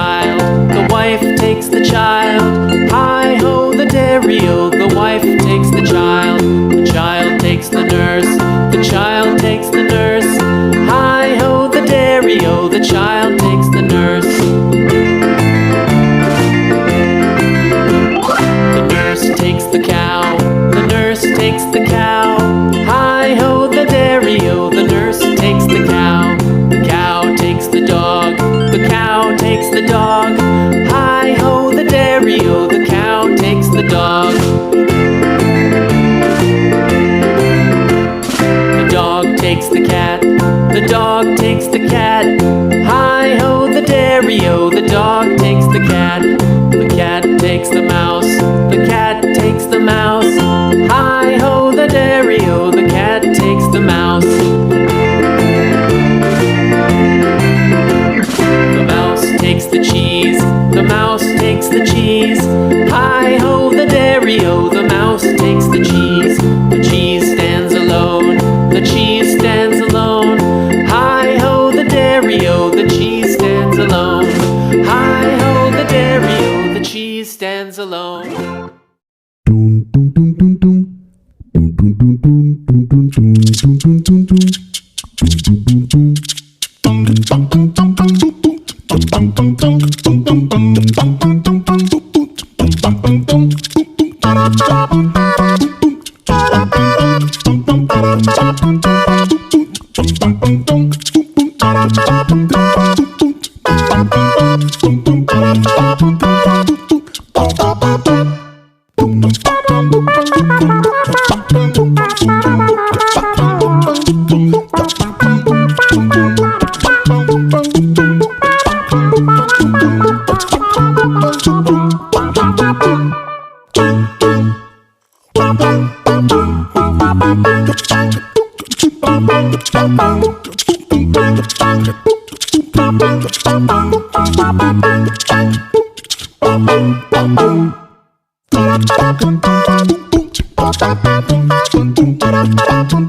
child, the wife takes the child. Hi-ho, the dairy-o, the wife takes the child. The child takes the nurse, the child takes the nurse. Hi-ho, the dairy-o, the child takes the nurse. The nurse takes the cow, the nurse takes the cow. Hi-ho, the dairy-o, the nurse takes the cow. The cow takes the dog, the cow takes the dog. Hi-ho, the dairy-o, the cow takes the dog. The dog takes the cat, the dog takes the cat. Hi-ho, the dairy-o, the dog takes the cat. The cat takes the mouse, the cat takes the mouse. Hi-ho, the dairy-o, the cat takes the mouse. The mouse takes the cheese, the mouse takes the cheese. Hi-ho, the dairy-o, the mouse takes the cheese. The cheese stands alone, the cheese stands alone. Hi-ho, the dairy-o, the cheese stands alone. Hi-ho, the dairy-o, the cheese stands alone. Bum